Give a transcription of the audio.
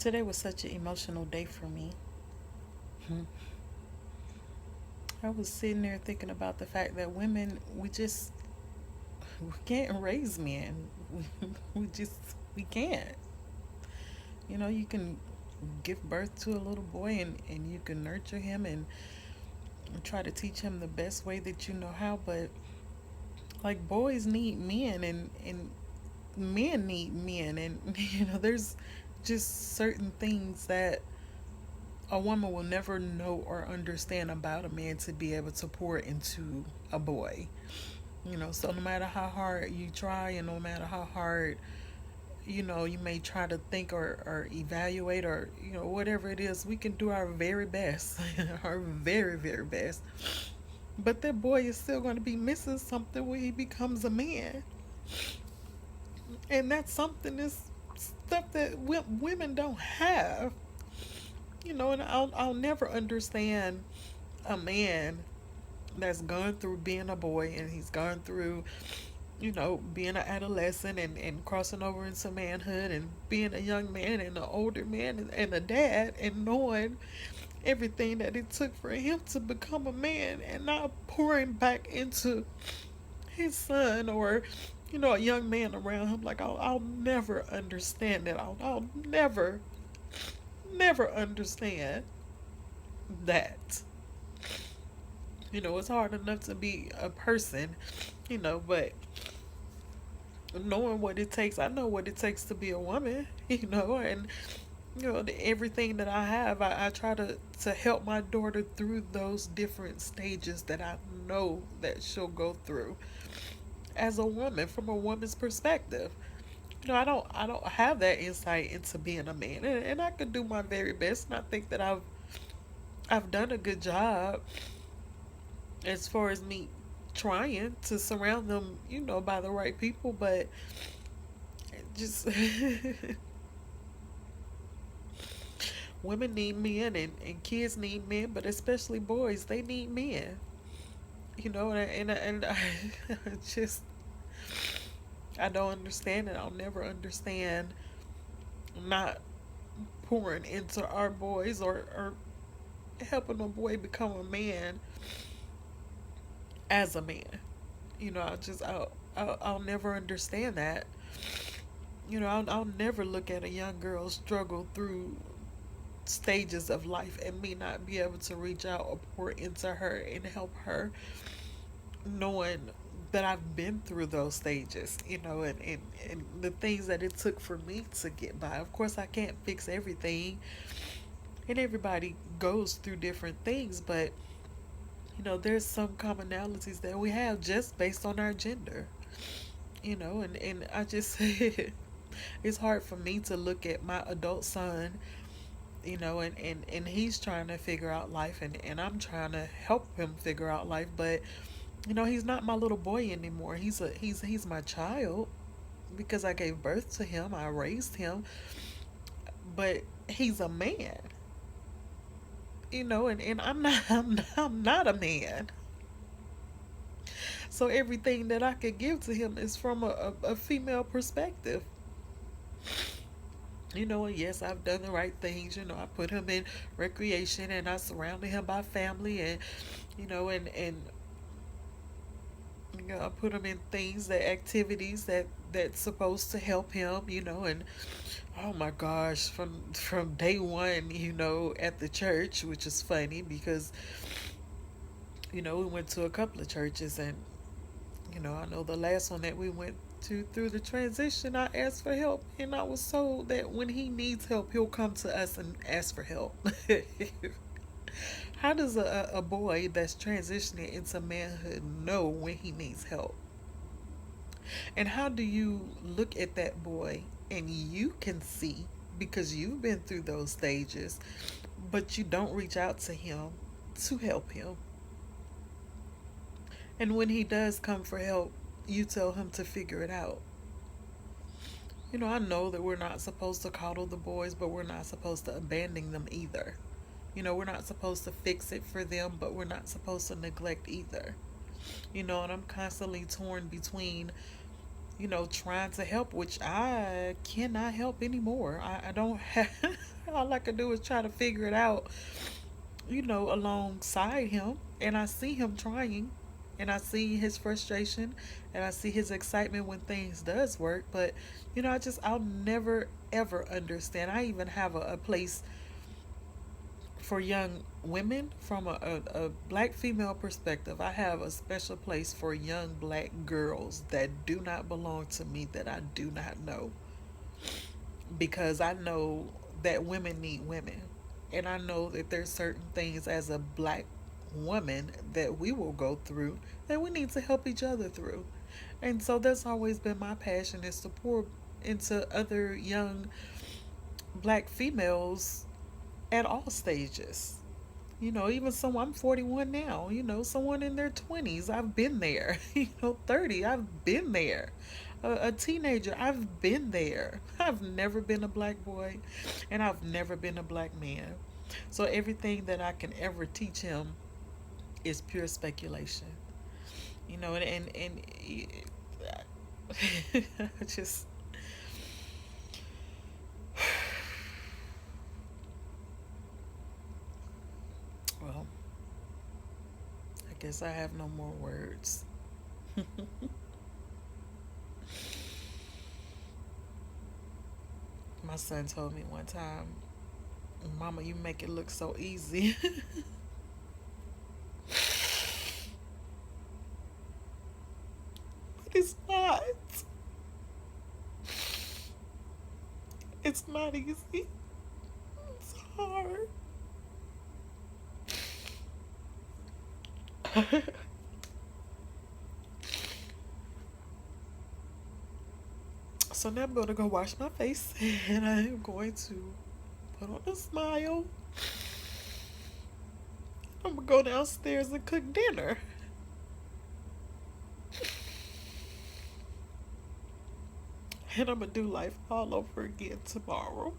Today was such an emotional day for me. I was sitting there thinking about the fact that women, we can't raise men. We can't. You can give birth to a little boy and you can nurture him and try to teach him the best way that you know how, but like boys need men and men need men, and there's just certain things that a woman will never know or understand about a man to be able to pour into a boy. So no matter how hard you try and no matter how hard, you may try to think or evaluate or, whatever it is, we can do our very best, our very, very best. But that boy is still going to be missing something when he becomes a man. And that something is stuff that women don't have. And I'll never understand a man that's gone through being a boy and he's gone through, being an adolescent and crossing over into manhood and being a young man and an older man and a dad and knowing everything that it took for him to become a man and not pouring back into his son or, a young man around him. Like, I'll never understand that. I'll never understand that. It's hard enough to be a person, but knowing what it takes, I know what it takes to be a woman, and everything that I have, I try to help my daughter through those different stages that I know that she'll go through as a woman from a woman's perspective. I don't have that insight into being a man, and I could do my very best, and I think that I've done a good job as far as me trying to surround them, by the right people, but just women need men and kids need men, but especially boys, they need men. And I just I don't understand it. I'll never understand not pouring into our boys or helping a boy become a man as a man. I'll never understand that. I'll never look at a young girl struggle through stages of life and me not be able to reach out or pour into her and help her, knowing that I've been through those stages, and the things that it took for me to get by. Of course, I can't fix everything, and everybody goes through different things, but there's some commonalities that we have just based on our gender, and I just it's hard for me to look at my adult son, and he's trying to figure out life, and I'm trying to help him figure out life, but he's not my little boy anymore. He's my child because I gave birth to him, I raised him, but he's a man, and I'm not a man. So everything that I could give to him is from a female perspective. And yes, I've done the right things. I put him in recreation and I surrounded him by family, and and I put him in things, that activities that's supposed to help him, and oh my gosh, from day one, at the church, which is funny because we went to a couple of churches, and I know the last one that we went to, through the transition, I asked for help, and I was told that when he needs help, he'll come to us and ask for help. How does a boy that's transitioning into manhood know when he needs help? And how do you look at that boy and you can see, because you've been through those stages, but you don't reach out to him to help him? And when he does come for help, you tell him to figure it out. I know that we're not supposed to coddle the boys, but we're not supposed to abandon them either. We're not supposed to fix it for them, but we're not supposed to neglect either. And I'm constantly torn between trying to help, which I cannot help anymore. I don't have, all I can do is try to figure it out, alongside him. And I see him trying, and I see his frustration, and I see his excitement when things does work. But, I'll never ever understand. I even have a place for young women from a black female perspective. I have a special place for young black girls that do not belong to me, that I do not know, because I know that women need women, and I know that there's certain things as a black woman that we will go through that we need to help each other through. And so that's always been my passion, is to pour into other young black females at all stages. Even someone, I'm 41 now, someone in their 20s, I've been there. 30, I've been there. A teenager, I've been there. I've never been a black boy, and I've never been a black man. So everything that I can ever teach him is pure speculation. And just, well, I guess I have no more words. My son told me one time, Mama, you make it look so easy. But it's not. It's not easy. It's hard. So now I'm going to go wash my face, and I am going to put on a smile. I'm going to go downstairs and cook dinner. And I'm going to do life all over again tomorrow.